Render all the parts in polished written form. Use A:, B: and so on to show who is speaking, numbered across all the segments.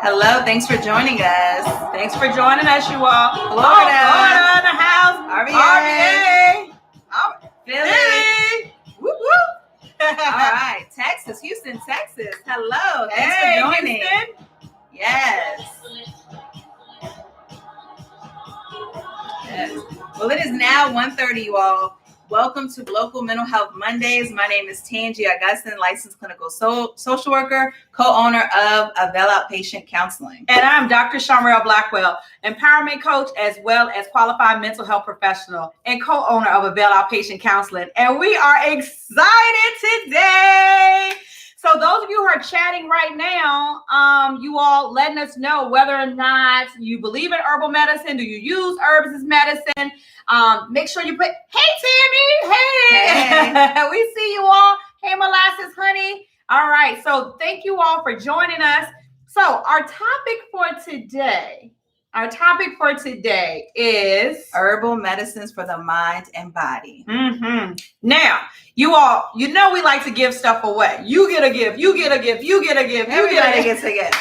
A: Hello, thanks for joining us.
B: Thanks for joining us, you all.
A: Florida
B: Florida in the house.
A: RVA.
B: Philly. Whoop, whoop.
A: All right, Texas, Houston, Texas. Hello, thanks
B: Hey,
A: for joining.
B: Houston.
A: Yes. Well, it is now 1:30, you all. Welcome to Local Mental Health Mondays. My name is Tangi Augustin, licensed clinical social worker, co-owner of Avail Outpatient Counseling.
B: And I'm Dr. Shamrell Blackwell, empowerment coach as well as qualified mental health professional and co-owner of Avail Outpatient Counseling. And we are excited today. So those of you who are chatting right now, you all letting us know whether or not you believe in herbal medicine. Do you use herbs as medicine? Make sure you put, hey, Tammy, hey. We see you all. Hey, molasses, honey. All right. So thank you all for joining us. So our topic for today is
A: herbal medicines for the mind and body.
B: Now, you all, you know we like to give stuff away. You get a gift, you get a gift, you get a gift,
A: Everybody gets a gift.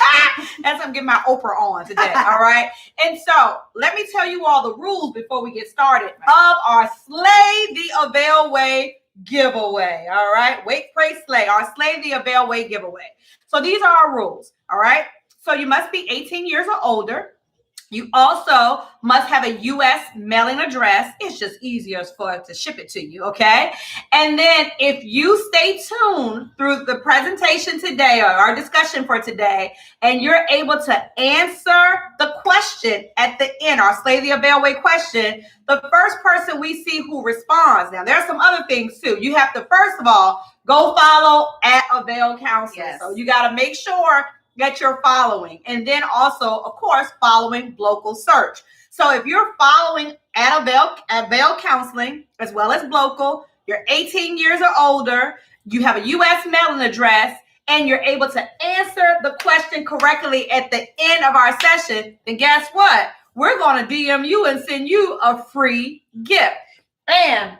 B: That's what I'm getting my Oprah on today, all right? And so let me tell you all the rules before we get started of our Slay the Avail Way giveaway, all right? Wait, pray, slay, our Slay the Avail Way giveaway. So these are our rules, all right? So you must be 18 years or older. You also must have a U.S. mailing address. It's just easier to ship it to you, okay? And then if you stay tuned through the presentation today or our discussion for today, and you're able to answer the question at the end, our Slay the Avail Way question, the first person we see who responds. Now, there are some other things too. You have to, first of all, go follow at Avail Counseling.
A: Yes.
B: So you got to make sure that you're following, and then also, of course, following local search. So if you're following at Avail Counseling, as well as local, you're 18 years or older, you have a U.S. mailing address, and you're able to answer the question correctly at the end of our session, then guess what? We're going to DM you and send you a free gift. And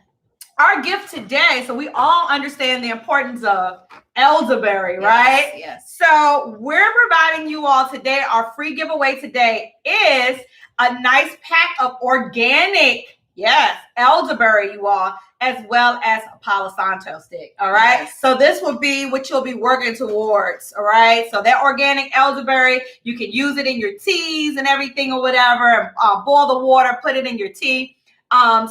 B: our gift today, so we all understand the importance of elderberry, right?
A: Yes.
B: So we're providing you all today, our free giveaway today is a nice pack of organic, elderberry, you all, as well as a Palo Santo stick, all right?
A: Yes.
B: So this will be what you'll be working towards, all right? So that organic elderberry, you can use it in your teas and everything or whatever, boil the water, put it in your tea.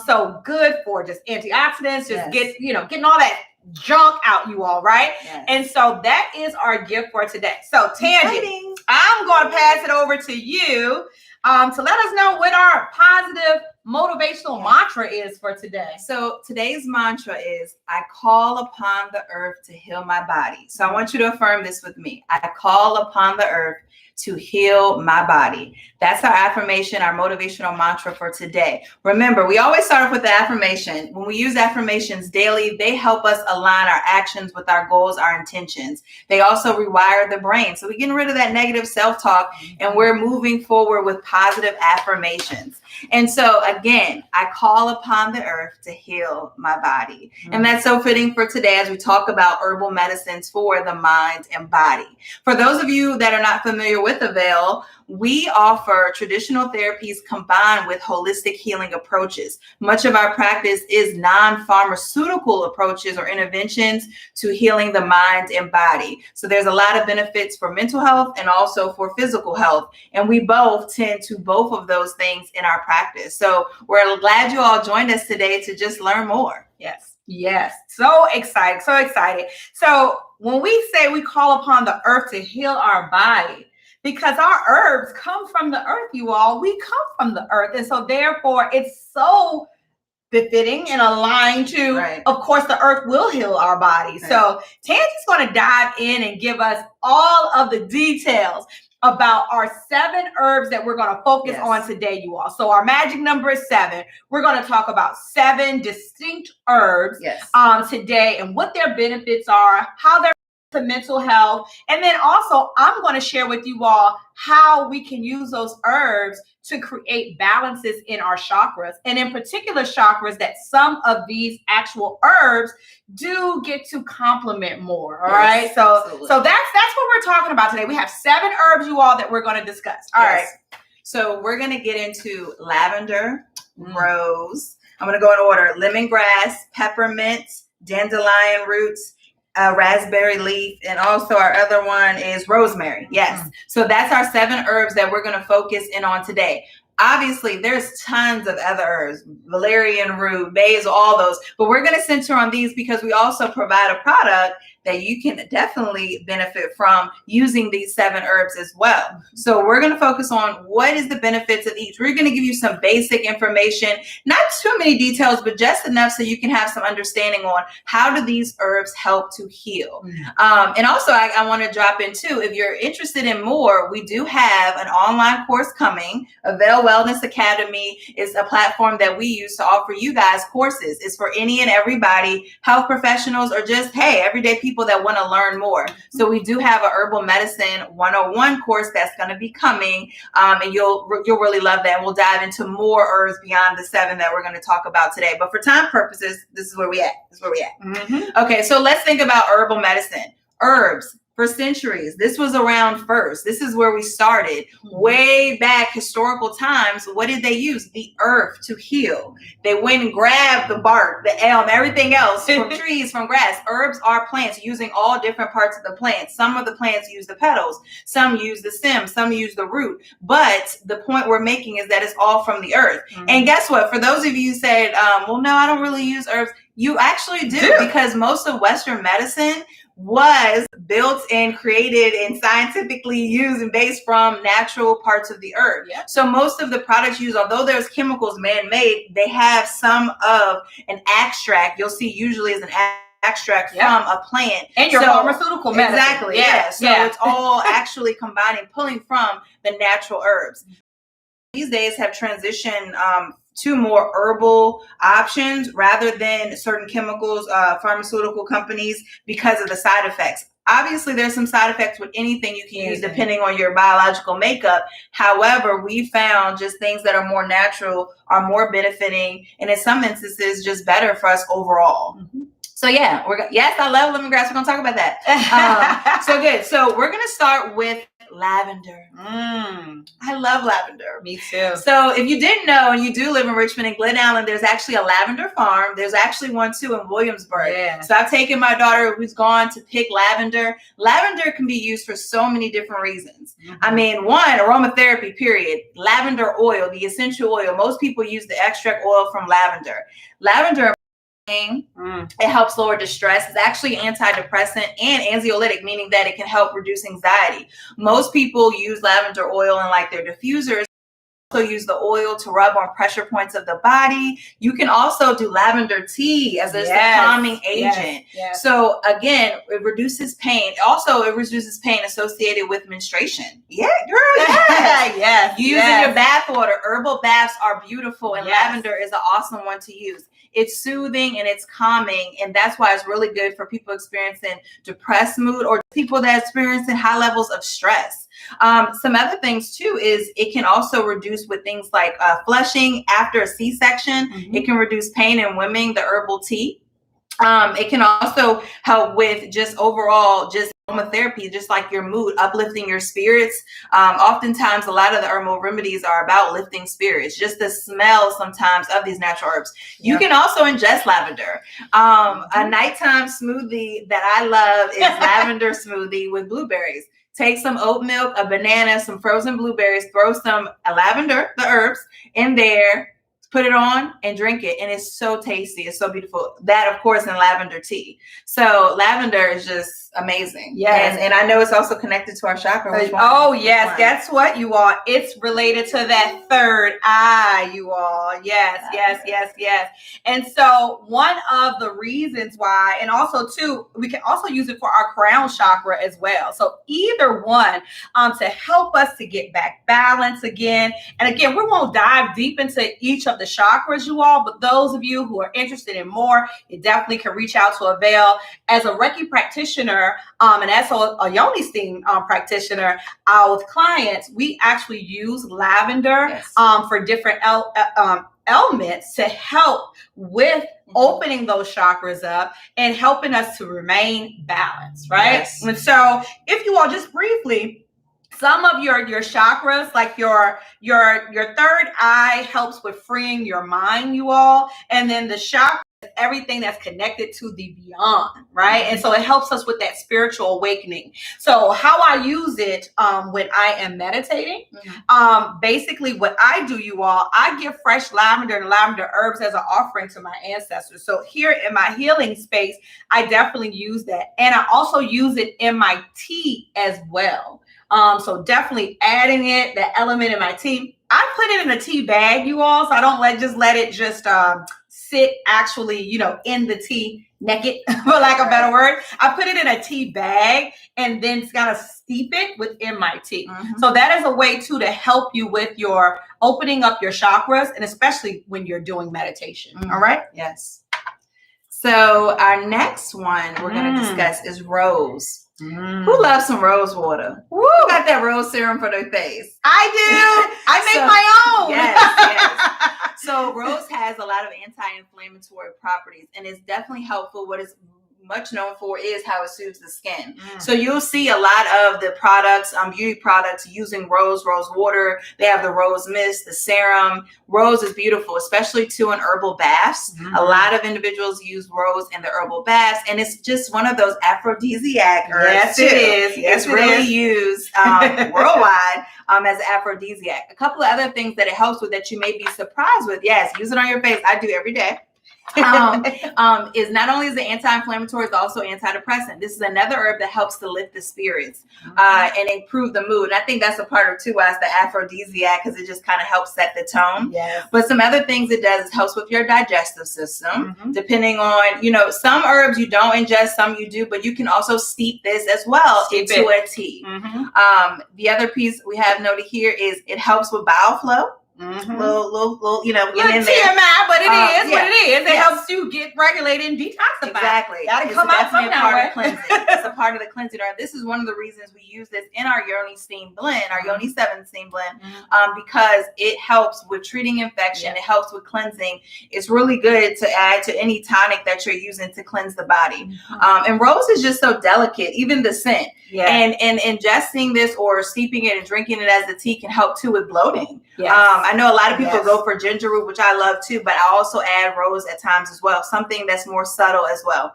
B: So good for just antioxidants, getting all that junk out, you all, right?
A: Yes.
B: And so that is our gift for today. So Tangi, I'm going to pass it over to you to let us know what our positive motivational mantra is for today.
A: So today's mantra is, I call upon the earth to heal my body. So I want you to affirm this with me. I call upon the earth to heal my body. That's our affirmation, our motivational mantra for today. Remember, we always start off with the affirmation. When we use affirmations daily, they help us align our actions with our goals, our intentions. They also rewire the brain. So we're getting rid of that negative self-talk and we're moving forward with positive affirmations. And so again, I call upon the earth to heal my body. And that's so fitting for today as we talk about herbal medicines for the mind and body. For those of you that are not familiar with Avail, we offer traditional therapies combined with holistic healing approaches. Much of our practice is non-pharmaceutical approaches or interventions to healing the mind and body. So there's a lot of benefits for mental health and also for physical health. And we both tend to both of those things in our practice. So we're glad you all joined us today to just learn more.
B: Yes. So excited. So when we say we call upon the earth to heal our body, because our herbs come from the earth, you all, we come from the earth. And so therefore it's so befitting and aligned to, of course, the earth will heal our body. Right. So Tangi's going to dive in and give us all of the details about our 7 herbs that we're going to focus on today, you all. So our magic number is 7. We're going to talk about 7 distinct herbs today and what their benefits are, how they're to mental health. And then also, I'm going to share with you all how we can use those herbs to create balances in our chakras, and in particular chakras that some of these actual herbs do get to complement more. All right. So that's what we're talking about today. We have 7 herbs, you all, that we're going to discuss. All right.
A: So we're going to get into lavender, rose. I'm going to go in order: lemongrass, peppermint, dandelion roots, raspberry leaf, and also our other one is rosemary. Yes. So that's our 7 herbs that we're going to focus in on today. Obviously, there's tons of other herbs, valerian root, basil, all those, but we're going to center on these because we also provide a product that you can definitely benefit from using these 7 herbs as well. So we're going to focus on what is the benefits of each. We're going to give you some basic information, not too many details, but just enough so you can have some understanding on how do these herbs help to heal. And also I want to drop in too, if you're interested in more, we do have an online course coming. Avail Wellness Academy is a platform that we use to offer you guys courses. It's for any and everybody, health professionals, or just, hey, everyday people that want to learn more. So we do have a Herbal Medicine 101 course that's going to be coming, and you'll really love that. And we'll dive into more herbs beyond the 7 that we're going to talk about today. But for time purposes, this is where we at. Okay, so let's think about herbal medicine. Herbs. For centuries, this was around first. This is where we started. Way back, historical times, what did they use? The earth to heal. They went and grabbed the bark, the elm, everything else from trees, from grass. Herbs are plants, using all different parts of the plant. Some of the plants use the petals, some use the stem, some use the root. But the point we're making is that it's all from the earth. And guess what? For those of you who said, well, no, I don't really use herbs. You actually do, because most of Western medicine was built and created and scientifically used and based from natural parts of the earth. So most of the products used, although there's chemicals man-made, they have some of an extract. You'll see usually is an extract from a plant. And your pharmaceutical medicine. Exactly. So it's all actually combining, pulling from the natural herbs. These days have transitioned to more herbal options rather than certain chemicals, pharmaceutical companies, because of the side effects. Obviously, there's some side effects with anything you can use depending on your biological makeup. However, we found just things that are more natural are more benefiting, and in some instances, just better for us overall. So yes, I love lemongrass. We're going to talk about that. So good. So we're going to start with lavender. I love lavender. Me too. So if you didn't know, and you do live in Richmond and Glen Allen, there's actually a lavender farm. There's actually one too in Williamsburg. So I've taken my daughter who's gone to pick lavender. Lavender can be used for so many different reasons. I mean, one, aromatherapy, period. Lavender oil, the essential oil. Most people use the extract oil from lavender. Lavender, it helps lower distress. It's actually antidepressant and anxiolytic, meaning that it can help reduce anxiety. Most people use lavender oil in like their diffusers. Also use the oil to rub on pressure points of the body. You can also do lavender tea as a calming agent. So again, it reduces pain. Also, it reduces pain associated with menstruation. Yeah, girl. Yes. You use in your bath water. Herbal baths are beautiful, and lavender is an awesome one to use. It's soothing and it's calming, and that's why it's really good for people experiencing depressed mood or people that are experiencing high levels of stress. Some other things too is it can also reduce with things like flushing after a C-section. It can reduce pain in women, the herbal tea. It can also help with just overall just aromatherapy, just like your mood, uplifting your spirits. Oftentimes, a lot of the herbal remedies are about lifting spirits, just the smell sometimes of these natural herbs. You can also ingest lavender. A nighttime smoothie that I love is lavender smoothie with blueberries. Take some oat milk, a banana, some frozen blueberries, throw some lavender, the herbs, in there, put it on and drink it. And it's so tasty. It's so beautiful. That, of course, in lavender tea. So lavender is just amazing. Yes. And I know it's also connected to our chakra.
B: Oh, yes. Guess what, you all? It's related to that third eye, you all. Yes. And so one of the reasons why, and also too, we can also use it for our crown chakra as well. So either one, to help us to get back balance again. And again, we won't dive deep into each of the the chakras, you all. But those of you who are interested in more, you definitely can reach out to Avail. As a Reiki practitioner, and as a yoni steam practitioner, with clients, we actually use lavender for different elements to help with opening those chakras up and helping us to remain balanced, right? Yes. And so if you all just briefly, some of your chakras, like your third eye helps with freeing your mind, you all, and then the chakra, everything that's connected to the beyond, right? And so it helps us with that spiritual awakening. So how I use it when I am meditating, basically what I do, you all, I give fresh lavender and lavender herbs as an offering to my ancestors. So here in my healing space, I definitely use that. And I also use it in my tea as well. So definitely adding it, the element in my tea. I put it in a tea bag, you all, so I don't let it sit actually, in the tea naked, for lack of a better word. I put it in a tea bag and then kind of steep it within my tea. So that is a way too to help you with your opening up your chakras, and especially when you're doing meditation. All right?
A: Yes. So our next one we're going to discuss is rose. Who loves some rose water? Who got that rose serum for their face?
B: I do. I make my own.
A: Yes. So rose has a lot of anti-inflammatory properties, and it's definitely helpful. What is much known for is how it soothes the skin. So you'll see a lot of the products, beauty products, using rose water. They have the rose mist, the serum. Rose is beautiful, especially too in herbal baths. A lot of individuals use rose in the herbal baths, and it's just one of those aphrodisiac herbs.
B: Yes, it is.
A: It's really used worldwide as an aphrodisiac. A couple of other things that it helps with that you may be surprised with. Yes, use it on your face. I do every day. Is not only is it anti-inflammatory, it's also antidepressant. This is another herb that helps to lift the spirits and improve the mood. And I think that's a part of too why it's the aphrodisiac, because it just kind of helps set the tone.
B: Yes.
A: But some other things it does is helps with your digestive system. Depending on, some herbs you don't ingest, some you do, but you can also steep this as well into a tea. The other piece we have noted here is it helps with bowel flow. Little,
B: TMI, but it is what it is. It helps you get regulated and detoxified.
A: Exactly.
B: Gotta come out
A: definitely a
B: somehow.
A: part of cleansing. It's a part of the cleansing. This is one of the reasons we use this in our Yoni Steam Blend, our Yoni 7 Steam Blend, because it helps with treating infection. It helps with cleansing. It's really good to add to any tonic that you're using to cleanse the body. And rose is just so delicate, even the scent. And ingesting this or steeping it and drinking it as a tea can help too with bloating. I know a lot of people go for ginger root, which I love too, but I also add rose at times as well, something that's more subtle as well.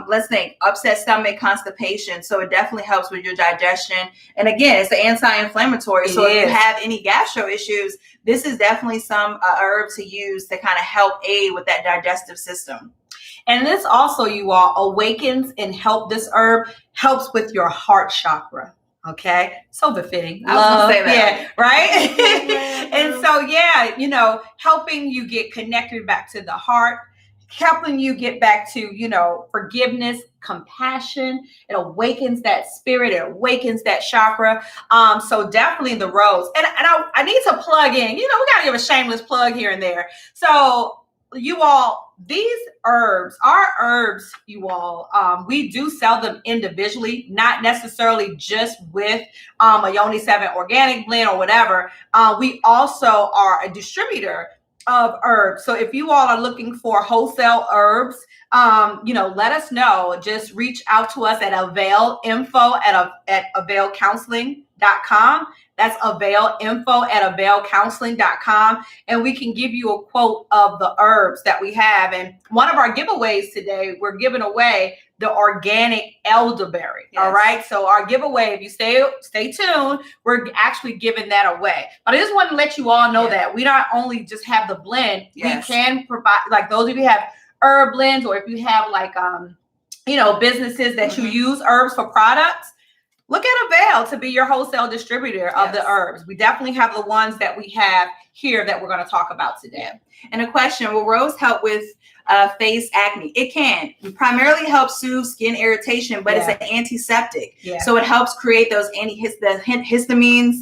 A: Let's think, upset stomach, constipation. So it definitely helps with your digestion. And again, it's an anti-inflammatory. So if you have any gastro issues, this is definitely some herb to use to kind of help aid with that digestive system.
B: And this also, you all, awakens and this herb helps with your heart chakra. Okay. So befitting.
A: I was gonna say that.
B: Yeah. Right. And so, helping you get connected back to the heart, helping you get back to, forgiveness, compassion. It awakens that spirit. It awakens that chakra. So definitely the rose. And I need to plug in, we got to give a shameless plug here and there. So you all, these herbs, our herbs, you all, we do sell them individually, not necessarily just with a Yoni 7 organic blend or whatever. We also are a distributor of herbs. So if you all are looking for wholesale herbs, let us know. Just reach out to us at Avail info at availcounseling.com. That's Avail info at availcounseling.com. And we can give you a quote of the herbs that we have. And one of our giveaways today, we're giving away the organic elderberry. All right. So our giveaway, if you stay tuned, we're actually giving that away. But I just want to let you all know that we not only just have the blend, we can provide, like those of you have herb blends, or if you have like, businesses that you use herbs for products, look at Avail to be your wholesale distributor of the herbs. We definitely have the ones that we have here that we're going to talk about today.
A: Yeah. And a question, will rose help with face acne? It can. It primarily helps soothe skin irritation, but it's an antiseptic. Yeah. So it helps create those histamines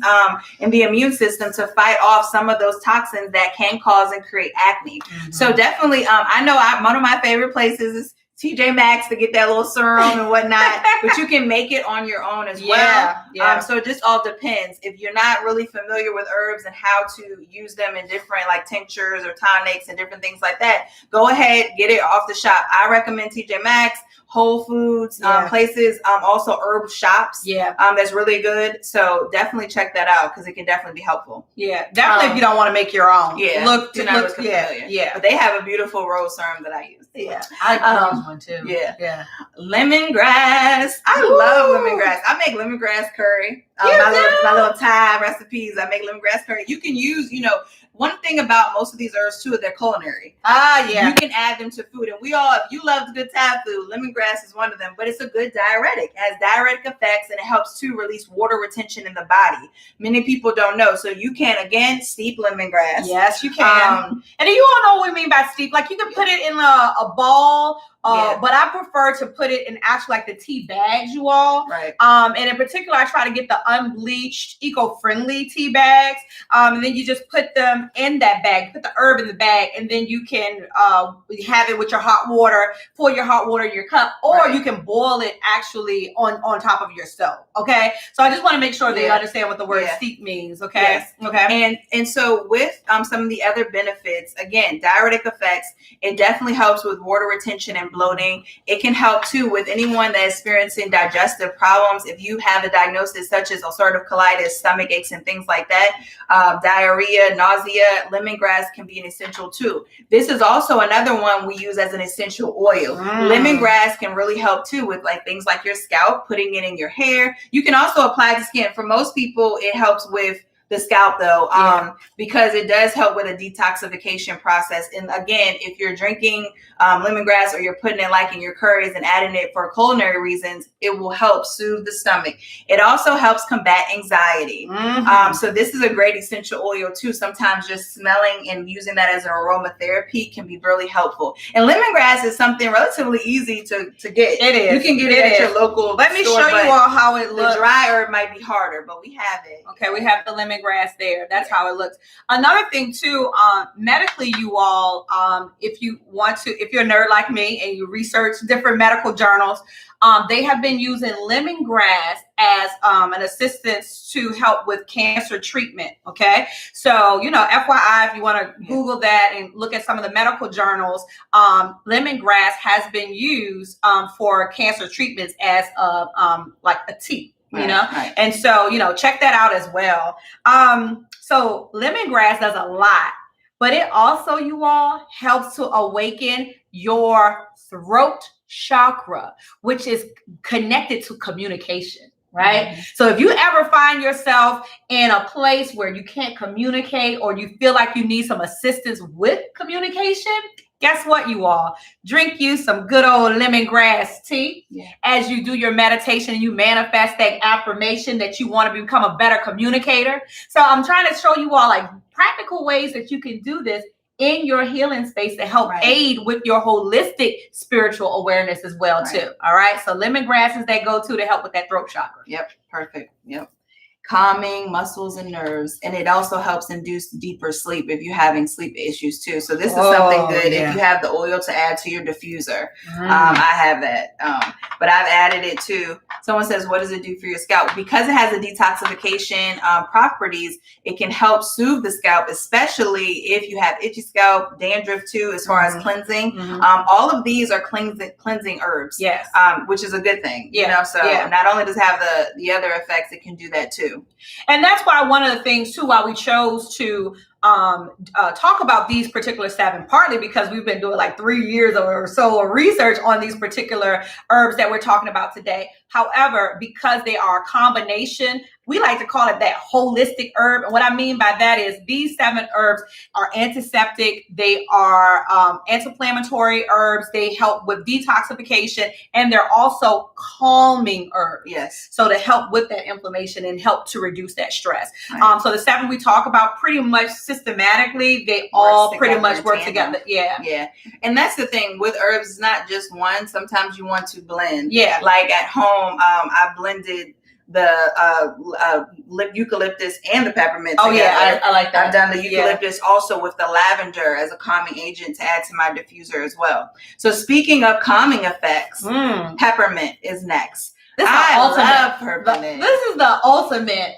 A: in the immune system to fight off some of those toxins that can cause and create acne. Mm-hmm. So definitely, I know one of my favorite places is TJ Maxx to get that little serum and whatnot, but you can make it on your own as well. Yeah. So it just all depends. If you're not really familiar with herbs and how to use them in different like tinctures or tonics and different things like that, go ahead, get it off the shop. I recommend TJ Maxx, Whole Foods, places, also herb shops. That's really good. So definitely check that out because it can definitely be helpful.
B: Yeah, definitely if you don't want to make your own.
A: But they have a beautiful rose serum that I use.
B: I use one too.
A: Lemongrass. I love lemongrass. I make lemongrass curry. My little Thai recipes. I make lemongrass curry. You can use, one thing about most of these herbs too, they're culinary. You can add them to food. And if you love good Thai food, lemongrass is one of them, but it's a good diuretic. It has diuretic effects and it helps to release water retention in the body. Many people don't know. So you can, again, steep lemongrass.
B: Yes, you can. And you all know what we mean by steep. Like you can put it in a ball, but I prefer to put it in actually like the tea bags, you all. Right. And in particular, I try to get the unbleached, eco-friendly tea bags. And then you just put them in that bag, put the herb in the bag, and then you can have it with your hot water, pour your hot water in your cup, or you can boil it actually on top of your stove. Okay. So I just want to make sure they understand what the word steep means. Okay.
A: Yes. Okay. And so with some of the other benefits, again, diuretic effects, it definitely helps with water retention and bloating. It can help too with anyone that is experiencing digestive problems. If you have a diagnosis such as ulcerative colitis, stomach aches, and things like that, diarrhea, nausea, lemongrass can be an essential too. This is also another one we use as an essential oil. Lemongrass can really help too with like things like your scalp, putting it in your hair. You can also apply to skin. For most people, it helps with the scalp though, because it does help with a detoxification process. And again, if you're drinking lemongrass or you're putting it like in your curries and adding it for culinary reasons, it will help soothe the stomach. It also helps combat anxiety. So this is a great essential oil too. Sometimes just smelling and using that as an aromatherapy can be really helpful. And lemongrass is something relatively easy to get. It is. You can get it at your local
B: Let me
A: store,
B: show you all how it looks.
A: The dry herb might be harder, but we have it.
B: Okay, we have the lemongrass there. That's how it looks. Another thing too, medically, you all, if you're a nerd like me and you research different medical journals, they have been using lemongrass as an assistance to help with cancer treatment. Okay. So, FYI, if you want to Google that and look at some of the medical journals, lemongrass has been used for cancer treatments as like a tea. And so, check that out as well. So lemongrass does a lot, but it also, you all, helps to awaken your throat chakra, which is connected to communication. Right. So if you ever find yourself in a place where you can't communicate or you feel like you need some assistance with communication, guess what, you all? Drink you some good old lemongrass tea as you do your meditation and you manifest that affirmation that you want to become a better communicator. So I'm trying to show you all like practical ways that you can do this in your healing space to help aid with your holistic spiritual awareness as well too. All right. So lemongrass is that go-to to help with that throat chakra.
A: Yep. Perfect. Yep. Calming muscles and nerves, and it also helps induce deeper sleep if you're having sleep issues too. So this is something good if you have the oil to add to your diffuser. I have that, but I've added it too. Someone says, what does it do for your scalp? Because it has a detoxification properties, it can help soothe the scalp, especially if you have itchy scalp, dandruff too, as far as cleansing. All of these are cleansing herbs, which is a good thing. So not only does it have the other effects, it can do that too.
B: And that's why one of the things too, why we chose to talk about these particular 7, partly because we've been doing like 3 years or so of research on these particular herbs that we're talking about today. However, because they are a combination, we like to call it that holistic herb. And what I mean by that is these 7 herbs are antiseptic, they are anti-inflammatory herbs, they help with detoxification, and they're also calming herbs.
A: Yes.
B: So to help with that inflammation and help to reduce that stress. Right. So the 7 we talk about pretty much systematically, they all pretty much work together. Yeah.
A: Yeah. And that's the thing with herbs, it's not just one. Sometimes you want to blend.
B: Yeah.
A: Like at home, I blended the eucalyptus and the peppermint together.
B: Yeah, I like that.
A: I've done the eucalyptus also with the lavender as a calming agent to add to my diffuser as well. So speaking of calming effects, peppermint is next. I love peppermint.
B: This is the ultimate,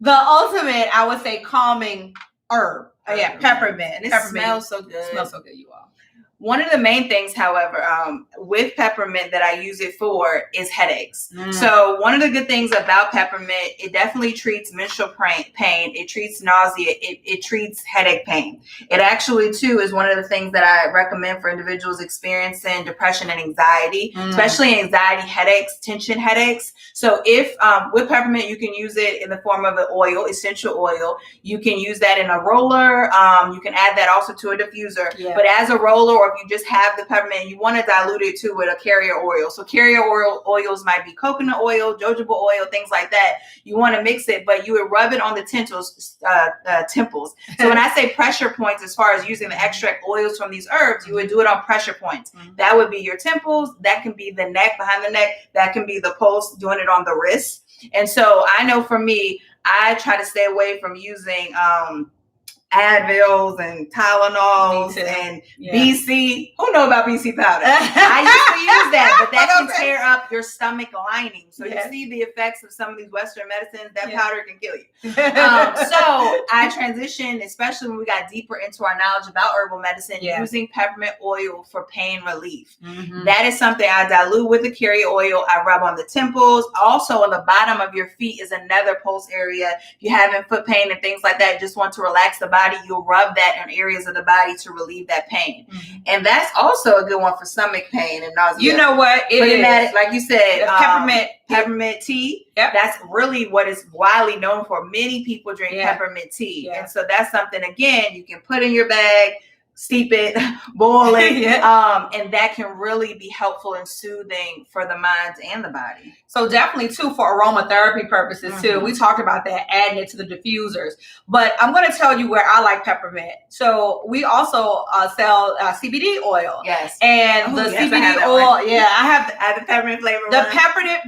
B: I would say, calming herb. Yeah, peppermint.
A: And it smells so good.
B: It smells so good, you all.
A: One of the main things, however, with peppermint that I use it for is headaches. So one of the good things about peppermint, it definitely treats menstrual pain. It treats nausea. It treats headache pain. It actually, too, is one of the things that I recommend for individuals experiencing depression and anxiety, especially anxiety headaches, tension headaches. So if with peppermint, you can use it in the form of an oil, essential oil. You can use that in a roller. You can add that also to a diffuser. Yeah. But as a roller, or if you just have the peppermint and you want to dilute it too with a carrier oil. So carrier oils might be coconut oil, jojoba oil, things like that. You want to mix it, but you would rub it on the temples. So when I say pressure points, as far as using the extract oils from these herbs, you would do it on pressure points. That would be your temples. That can be the neck, behind the neck. That can be the pulse, doing it on the wrist. And so I know for me, I try to stay away from using Advils and Tylenols and BC. Who know about BC powder? I used to use that, but that can tear up your stomach lining. So you see the effects of some of these Western medicines. That powder can kill you. So I transitioned, especially when we got deeper into our knowledge about herbal medicine, using peppermint oil for pain relief. That is something I dilute with the carrier oil. I rub on the temples. Also on the bottom of your feet is another pulse area. If you're having foot pain and things like that, just want to relax the body, you'll rub that in areas of the body to relieve that pain. And that's also a good one for stomach pain and nausea.
B: You know what? It is.
A: Like you said, peppermint tea. That's really what is widely known for. Many people drink peppermint tea. And so that's something, again, you can put in your bag, steep it, boil it, and that can really be helpful and soothing for the mind and the body.
B: So definitely, too, for aromatherapy purposes, too. We talked about that, adding it to the diffusers. But I'm going to tell you where I like peppermint. So we also sell CBD oil.
A: Yes.
B: And the CBD oil, I have
A: the peppermint flavor
B: the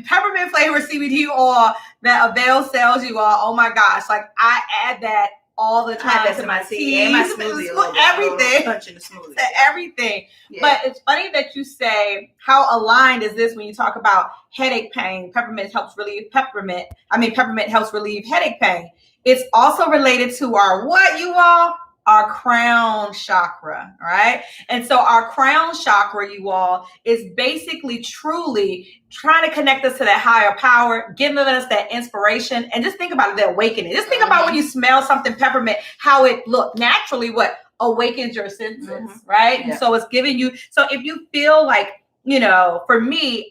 B: peppermint flavor CBD oil that Avail sells, you all. Oh, my gosh. Like, I add that all the time
A: to my tea and my smoothie,
B: everything,
A: to
B: everything. But it's funny that you say, how aligned is this when you talk about headache pain? Peppermint helps relieve headache pain. It's also related to our what, you all? Our crown chakra, right? And so our crown chakra, you all, is basically truly trying to connect us to that higher power, giving us that inspiration. And just think about it, the awakening. Just think about when you smell something peppermint, how it look naturally, what awakens your senses, right? And so it's giving you, so if you feel like, you know, for me,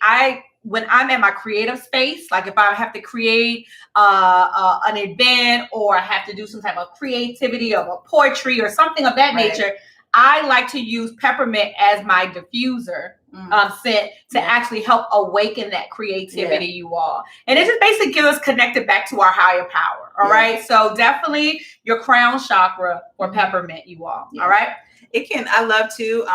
B: when I'm in my creative space, like if I have to create an event or I have to do some type of creativity of a poetry or something of that nature, I like to use peppermint as my diffuser scent to actually help awaken that creativity, you all. And it just basically gets us connected back to our higher power. All right. So definitely your crown chakra or peppermint, you all. All right.
A: I love to,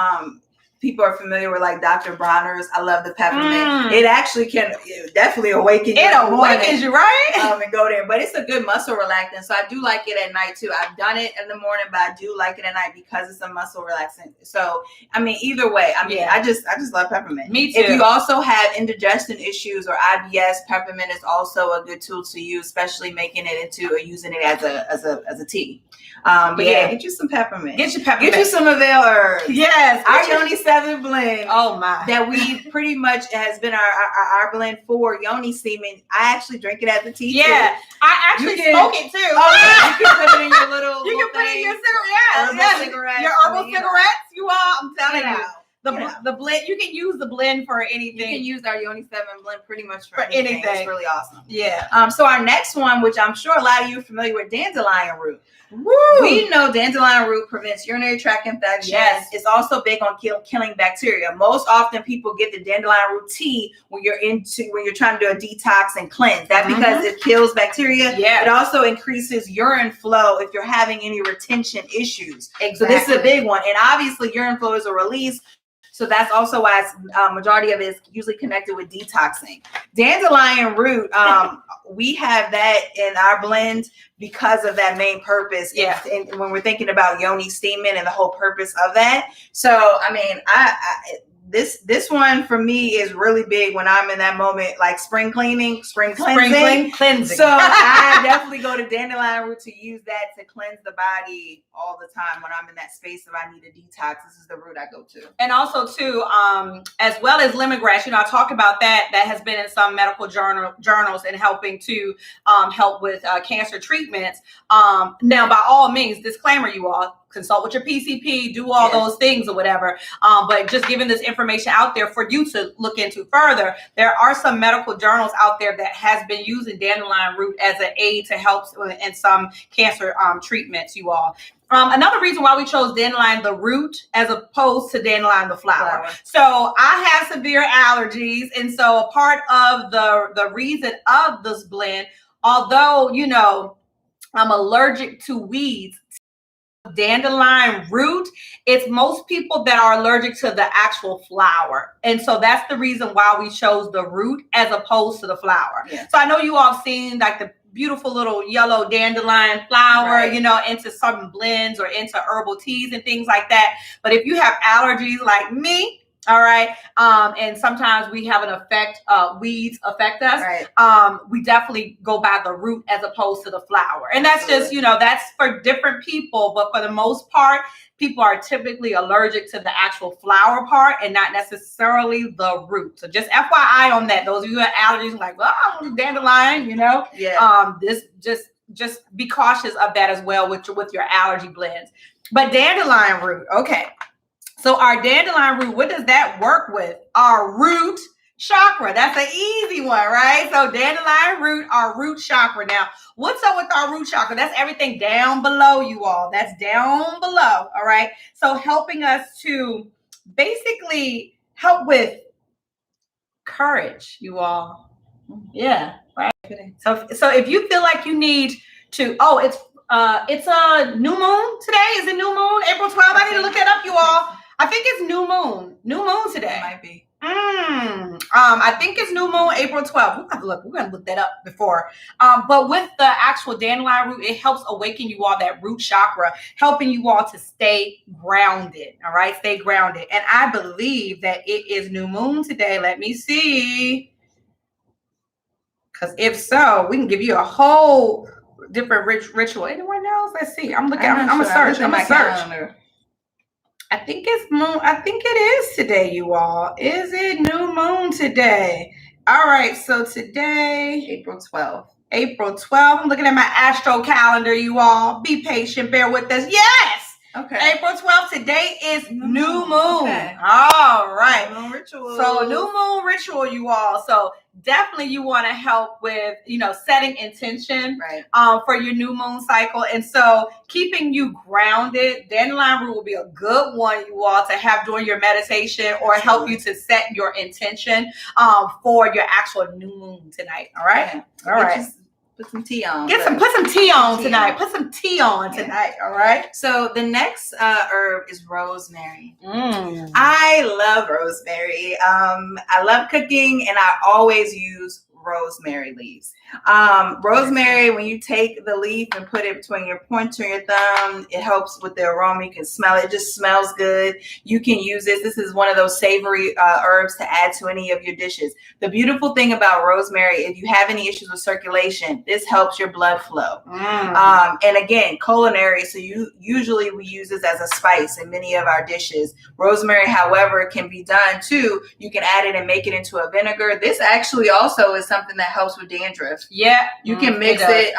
A: people are familiar with like Dr. Bronner's. I love the peppermint. It actually can definitely awaken you.
B: It awakens you, right?
A: And go there. But it's a good muscle relaxant. So I do like it at night too. I've done it in the morning, but I do like it at night because it's a muscle relaxant. So I mean, either way, I just love peppermint.
B: Me too.
A: If you also have indigestion issues or IBS, peppermint is also a good tool to use, especially making it into or using it as a tea. But get you some peppermint.
B: Get your peppermint.
A: Get you some Avail herbs.
B: Yes.
A: Our Yoni said 7 blend.
B: Oh my.
A: That we pretty much has been our blend for yoni semen. I actually drink it as a tea.
B: Yeah, I actually smoke it too.
A: Oh, you can put it in your little.
B: You can put it in your cigarette. Your herbal cigarettes. You all, I'm telling you. The blend, you can use the blend for anything.
A: You can use our Yoni 7 blend pretty much for anything. It's really awesome.
B: Yeah.
A: So our next one, which I'm sure a lot of you are familiar with, dandelion root.
B: Woo!
A: We know dandelion root prevents urinary tract infections.
B: Yes.
A: It's also big on killing bacteria. Most often people get the dandelion root tea when you're trying to do a detox and cleanse. That's because it kills bacteria.
B: Yeah.
A: It also increases urine flow if you're having any retention issues.
B: Exactly.
A: So this is a big one. And obviously urine flow is a release. So that's also why it's, majority of it is usually connected with detoxing. Dandelion root, we have that in our blend because of that main purpose.
B: Yeah.
A: And when we're thinking about yoni steaming and the whole purpose of that. So, I mean, this one for me is really big when I'm in that moment, like spring cleansing. So I definitely go to dandelion root to use that to cleanse the body all the time when I'm in that space. If I need a detox, this is the root I go to.
B: And also too, as well as lemongrass, I talked about that. That has been in some medical journals and helping to help with cancer treatments. Now, by all means, disclaimer, you all, consult with your PCP, do all those things or whatever. But just giving this information out there for you to look into further. There are some medical journals out there that has been using dandelion root as an aid to help in some cancer treatments, you all. Another reason why we chose dandelion the root as opposed to dandelion the flower. So I have severe allergies. And so a part of the reason of this blend, although, I'm allergic to weeds, dandelion root, it's most people that are allergic to the actual flower. And so that's the reason why we chose the root as opposed to the flower. Yeah. So I know you all have seen like the beautiful little yellow dandelion flower, into some blends or into herbal teas and things like that. But if you have allergies like me, all right. And sometimes we have an effect, weeds affect us. Right. We definitely go by the root as opposed to the flower. And that's just, that's for different people. But for the most part, people are typically allergic to the actual flower part and not necessarily the root. So just FYI on that. Those of you who have allergies, like, well, dandelion, Yeah. This just be cautious of that as well with your allergy blends. But dandelion root, okay. So our dandelion root, what does that work with? Our root chakra. That's an easy one, right? So dandelion root, our root chakra. Now, what's up with our root chakra? That's everything down below, you all. That's down below, all right? So helping us to basically help with courage, you all. Yeah, right? So if you feel like you need to, it's a new moon today. Is it new moon? April 12th? I need to look that up, you all. I think it's new moon. New moon today.
A: It might be.
B: I think it's new moon, April 12th. We're gonna look that up before. But with the actual dandelion root, it helps awaken you all that root chakra, helping you all to stay grounded. All right, stay grounded. And I believe that it is new moon today. Let me see. Because if so, we can give you a whole different ritual. Anyone else? Let's see. I'm gonna search. I think it's moon. I think it is today, you all. Is it new moon today? All right. So today,
A: April 12th.
B: April 12th. I'm looking at my astro calendar, you all. Be patient. Bear with us. Yes.
A: Okay.
B: April 12th. Today is new moon.
A: Okay.
B: All right.
A: New moon ritual.
B: So new moon ritual, you all. So definitely you want to help with, setting intention for your new moon cycle. And so keeping you grounded, dandelion root will be a good one, you all, to have during your meditation or help you to set your intention for your actual new moon tonight. All right.
A: Yeah. All right. Put some tea on.
B: Put some tea on tonight. Put some tea on tonight. All right.
A: So the next herb is rosemary. I love rosemary. I love cooking, and I always use rosemary leaves. Rosemary, when you take the leaf and put it between your pointer and your thumb, it helps with the aroma. You can smell it. It just smells good. You can use this. This is one of those savory herbs to add to any of your dishes. The beautiful thing about rosemary, if you have any issues with circulation, this helps your blood flow. And again, culinary, so usually we use this as a spice in many of our dishes. Rosemary, however, can be done too. You can add it and make it into a vinegar. This actually also is something that helps with dandruff.
B: Yeah.
A: You can mix it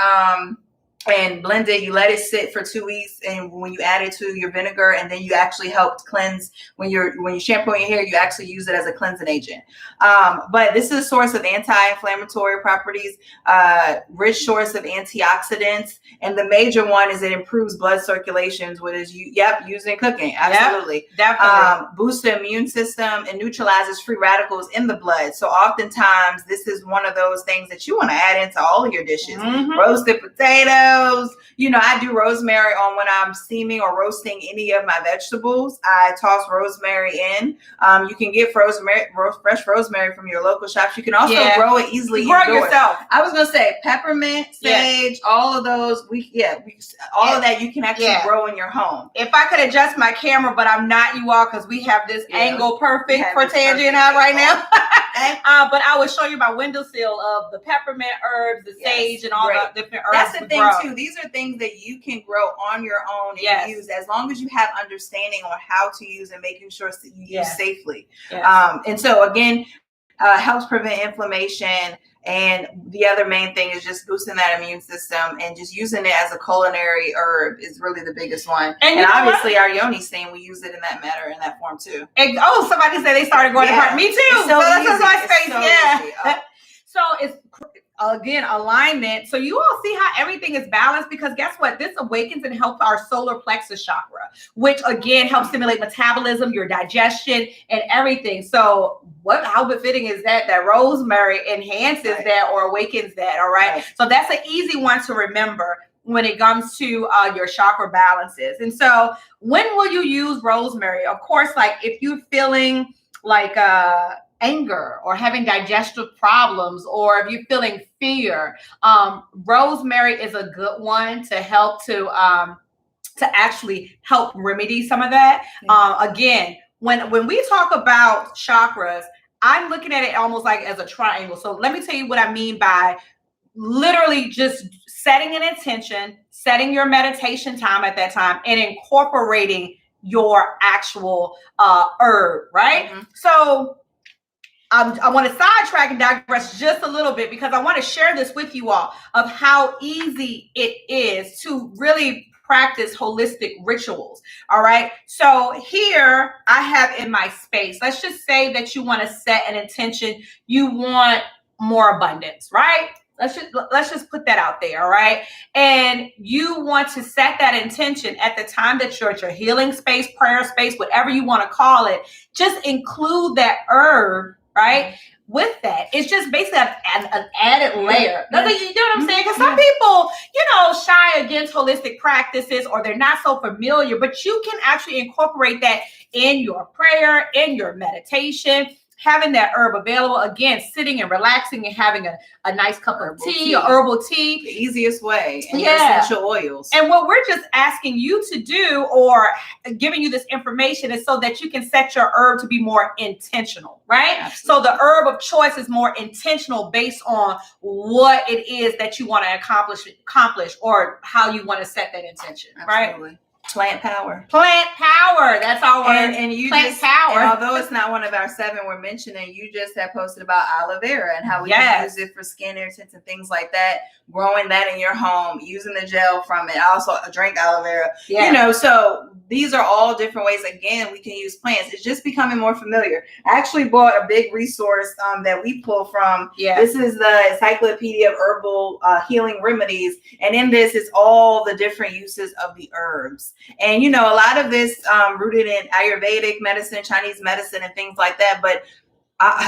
A: and blend it. You let it sit for 2 weeks, and when you add it to your vinegar, and then you actually help cleanse when you shampoo your hair, you actually use it as a cleansing agent. But this is a source of anti-inflammatory properties, rich source of antioxidants, and the major one is it improves blood circulations, which is used in cooking. Absolutely.
B: Yep, definitely.
A: Boosts the immune system and neutralizes free radicals in the blood. So oftentimes this is one of those things that you want to add into all of your dishes. Roasted potatoes. I do rosemary on when I'm steaming or roasting any of my vegetables. I toss rosemary in. You can get fresh rosemary from your local shops. You can also grow it easily.
B: Grow yourself.
A: I was gonna say peppermint, sage, all of those. All of that you can actually grow in your home.
B: If I could adjust my camera, but I'm not, you all, because we have this angle perfect for Tangie and I right now. But I will show you my windowsill of the peppermint herbs, the sage, and all the different herbs.
A: That's the thing too. These are things that you can grow on your own and use, as long as you have understanding on how to use and making sure that you use safely. And so again, helps prevent inflammation. And the other main thing is just boosting that immune system, and just using it as a culinary herb is really the biggest one. And obviously our yoni steam, we use it in that manner, in that form too.
B: And, somebody said they started going to heart. Me too. So that's my space. So it's, again, alignment. So you all see how everything is balanced, because guess what? This awakens and helps our solar plexus chakra, which again helps stimulate metabolism, your digestion, and everything. So how befitting is that rosemary enhances that or awakens that? All right. So that's an easy one to remember when it comes to your chakra balances. And so when will you use rosemary? Of course, like if you're feeling like anger or having digestive problems, or if you're feeling fear, rosemary is a good one to help to actually help remedy some of that. Again, when we talk about chakras, I'm looking at it almost like as a triangle. So let me tell you what I mean by literally just setting an intention, setting your meditation time at that time, and incorporating your actual herb, right? So I want to sidetrack and digress just a little bit, because I want to share this with you all of how easy it is to really practice holistic rituals. All right. So here I have in my space, let's just say that you want to set an intention. You want more abundance, right? Let's just put that out there. All right. And you want to set that intention at the time that you're at your healing space, prayer space, whatever you want to call it. Just include that herb, right? With that, it's just basically an added layer. You know what I'm saying? Because some people, shy against holistic practices, or they're not so familiar, but you can actually incorporate that in your prayer, in your meditation, having that herb available, again, sitting and relaxing and having a nice cup of tea or herbal tea.
A: The easiest way. And your essential oils.
B: And what we're just asking you to do, or giving you this information, is so that you can set your herb to be more intentional, right? Absolutely. So the herb of choice is more intentional based on what it is that you want to accomplish, or how you want to set that intention,
A: Absolutely.
B: Right?
A: Plant power.
B: Plant power. That's our word.
A: And you
B: plant power.
A: And although it's not one of our 7 we're mentioning, you just have posted about aloe vera and how we can use it for skin irritants and things like that. Growing that in your home, using the gel from it. I also drink aloe vera. So these are all different ways. Again, we can use plants. It's just becoming more familiar. I actually bought a big resource that we pull from. This is the Encyclopedia of Herbal Healing Remedies. And in this is all the different uses of the herbs. And, a lot of this rooted in Ayurvedic medicine, Chinese medicine, and things like that. But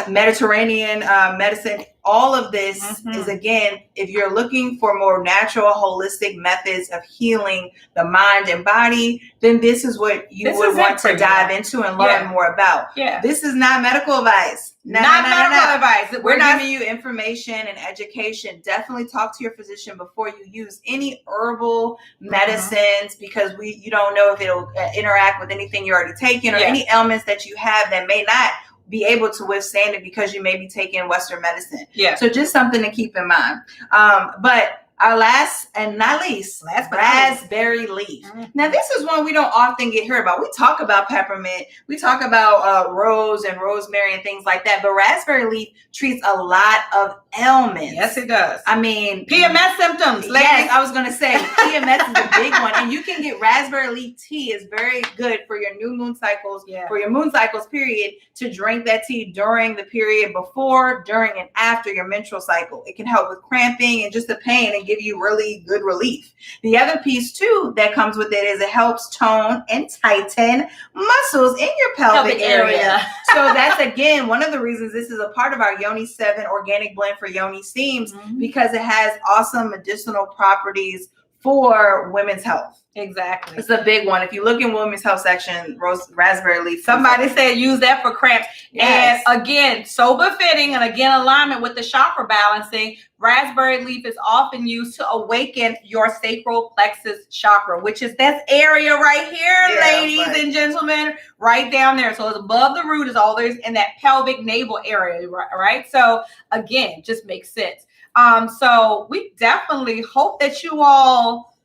A: Mediterranean medicine. All of this is, again, if you're looking for more natural, holistic methods of healing the mind and body, then this is what you would want to dive into and learn more about. This is not medical advice. Not medical advice. We're not giving you information and education. Definitely talk to your physician before you use any herbal medicines, because you don't know if it'll interact with anything you're already taking, or any ailments that you have that may not be able to withstand it because you may be taking Western medicine. So just something to keep in mind. But our last and not least, raspberry leaf. Now, this is one we don't often get heard about. We talk about peppermint, we talk about rose and rosemary and things like that, but raspberry leaf treats a lot of ailments.
B: Yes, it does.
A: I mean,
B: PMS symptoms.
A: Yes, I was going to say PMS is a big one, and you can get raspberry leaf tea. Is very good for your new moon cycles, for your moon cycles period, to drink that tea during the period before, during, and after your menstrual cycle. It can help with cramping and just the pain and give you really good relief. The other piece too that comes with it is it helps tone and tighten muscles in your pelvic area. So that's, again, one of the reasons this is a part of our Yoni 7 organic blend for Yoni Steams, because it has awesome medicinal properties for women's health.
B: Exactly.
A: It's a big one. If you look in women's health section, raspberry leaf.
B: Somebody said use that for cramps. Yes. And again, so befitting, and again, alignment with the chakra balancing. Raspberry leaf is often used to awaken your sacral plexus chakra, which is this area right here, ladies and gentlemen, right down there. So it's above the root, is always in that pelvic navel area, right? So again, just makes sense. So we definitely hope that you all,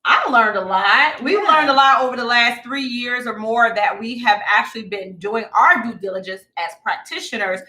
B: I learned a lot. We've learned a lot over the last 3 years or more that we have actually been doing our due diligence as practitioners,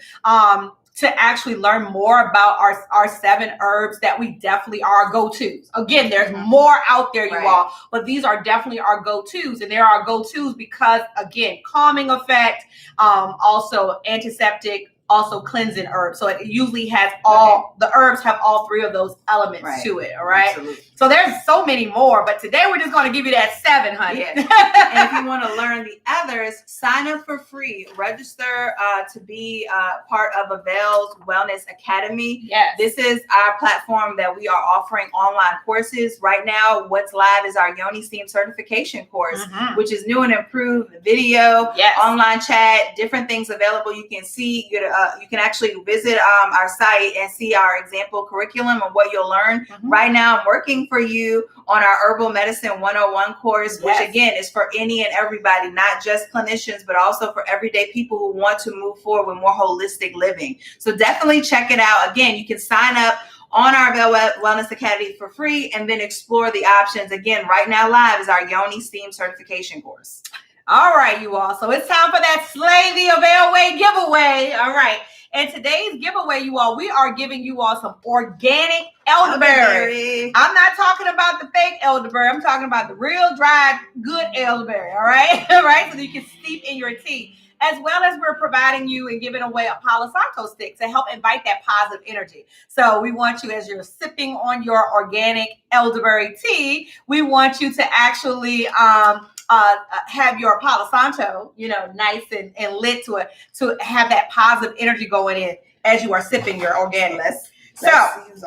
B: to actually learn more about our 7 herbs that we definitely are our go-tos. Again, there's more out there, you all, but these are definitely our go-tos, and they're our go-tos because, again, calming effect, also antiseptic, also cleansing herbs. So it usually has the herbs have all 3 of those elements to it. All right. Absolutely. So there's so many more, but today we're just going to give you that 7, honey.
A: And if you want to learn the others, sign up for free. Register to be part of Avail's Wellness Academy. This is our platform that we are offering online courses. Right now, what's live is our Yoni Steam certification course, which is new and improved video, online chat, different things available. You can see, you can actually visit our site and see our example curriculum and what you'll learn. Right now, I'm working for you on our Herbal Medicine 101 course, which again is for any and everybody, not just clinicians, but also for everyday people who want to move forward with more holistic living. So definitely check it out. Again, you can sign up on our Avail Wellness Academy for free and then explore the options. Again, right now live is our Yoni Steam certification course.
B: All right, you all. So it's time for that Slay the Avail Way giveaway. All right. And today's giveaway, you all, we are giving you all some organic elderberry. I'm not talking about the fake elderberry. I'm talking about the real dried, good elderberry. All right. All right. So that you can steep in your tea. As well as we're providing you and giving away a Palo Santo stick to help invite that positive energy. So we want you, as you're sipping on your organic elderberry tea, we want you to actually have your Palo Santo, nice and lit to have that positive energy going in as you are sipping your organic. So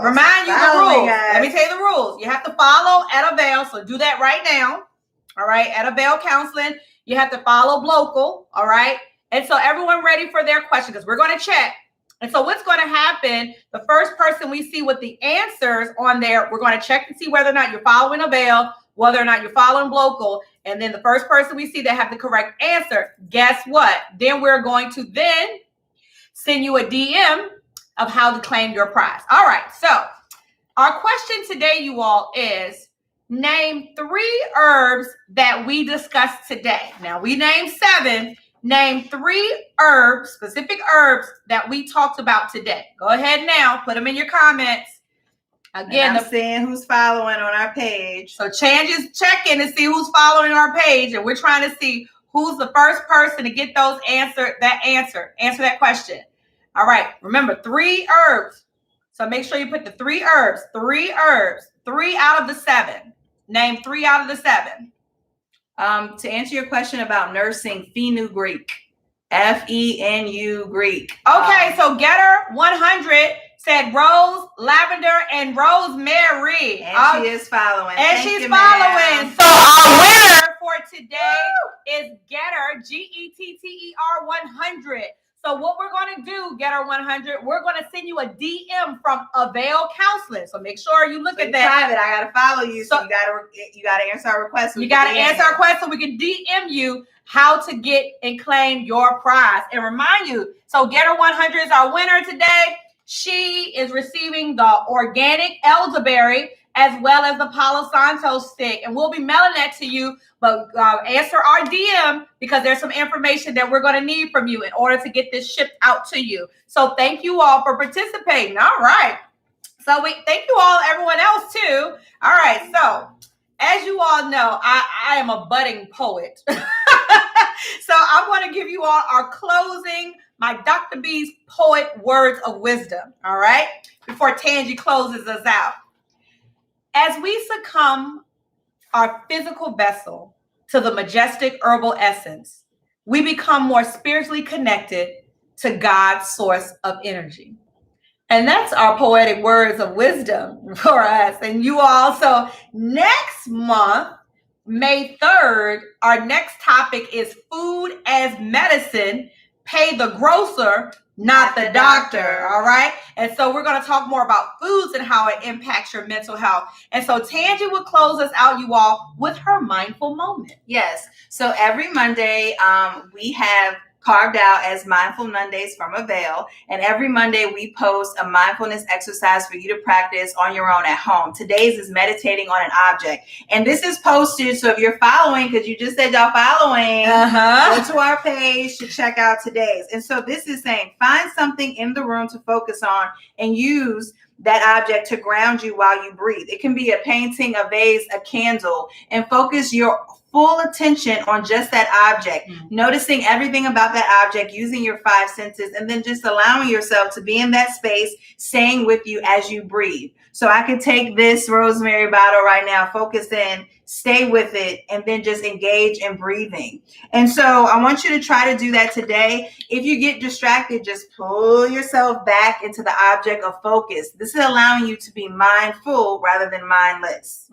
B: remind you the rules. Let me tell you the rules. You have to follow at Avail. So do that right now. All right. At Avail Counseling, you have to follow local. All right. And so everyone ready for their question, because we're going to check. And so what's going to happen, the first person we see with the answers on there, we're going to check to see whether or not you're following Avail, whether or not you're following local. And then the first person we see that have the correct answer, guess what? Then we're going to then send you a DM of how to claim your prize. All right. So our question today, you all, is name 3 herbs that we discussed today. Now we named 7. Name 3 herbs, specific herbs that we talked about today. Go ahead now. Put them in your comments.
A: Again, I'm seeing who's following on our page.
B: So Chan just checking to see who's following our page, and we're trying to see who's the first person to get those answer that question. All right. Remember, 3 herbs. So make sure you put the 3 herbs. 3 herbs. 3 out of the 7. Name 3 out of the 7.
A: To answer your question about nursing, fenugreek, FENU Greek.
B: Okay, so Getter 100 said rose, lavender, and rosemary.
A: And she is following.
B: And
A: Thank
B: she's
A: you,
B: following.
A: ma'am.
B: So our winner for today is Getter, GETTER 100. So what we're going to do, Getter 100, we're going to send you a DM from Avail Counseling. So make sure you look at that.
A: Private. I gotta follow you, so you gotta answer our request.
B: You gotta answer our question so we can DM you how to get and claim your prize. And remind you, so Getter 100 is our winner today. She is receiving the organic elderberry as well as the Palo Santo stick. And we'll be mailing that to you, but answer our DM because there's some information that we're going to need from you in order to get this shipped out to you. So thank you all for participating. All right. So we thank you all, everyone else too. All right. So as you all know, I am a budding poet. So I want to give you all our closing, my Dr. B's poet words of wisdom. All right. Before Tangi closes us out. As we succumb our physical vessel to the majestic herbal essence, we become more spiritually connected to God's source of energy. And that's our poetic words of wisdom for us and you all. So next month, May 3rd, our next topic is food as medicine. Pay the grocer, not the doctor. All right. And so we're going to talk more about foods and how it impacts your mental health. And so Tangi will close us out, you all, with her mindful moment.
A: Yes. So every Monday, we have carved out as Mindful Mondays from Avail. And every Monday we post a mindfulness exercise for you to practice on your own at home. Today's is meditating on an object. And this is posted. So if you're following, because you just said y'all following, go to our page to check out today's. And so this is saying, find something in the room to focus on and use that object to ground you while you breathe. It can be a painting, a vase, a candle, and focus your full attention on just that object, noticing everything about that object, using your five senses, and then just allowing yourself to be in that space, staying with you as you breathe. So I could take this rosemary bottle right now, focus in, stay with it, and then just engage in breathing. And so I want you to try to do that today. If you get distracted, just pull yourself back into the object of focus. This is allowing you to be mindful rather than mindless.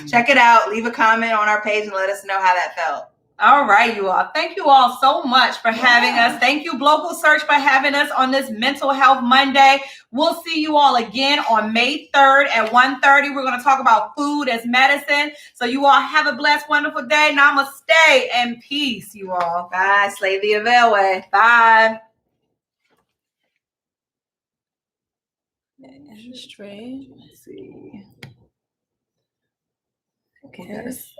A: Check it out. Leave a comment on our page and let us know how that felt.
B: All right, you all. Thank you all so much for having us. Thank you, Global Search, for having us on this Mental Health Monday. We'll see you all again on May 3rd at 1:30. We're going to talk about food as medicine. So you all have a blessed, wonderful day. Namaste and peace, you all.
A: Bye. Slay the Avail way.
B: Bye.
A: Straight. Let's see.
B: Yes.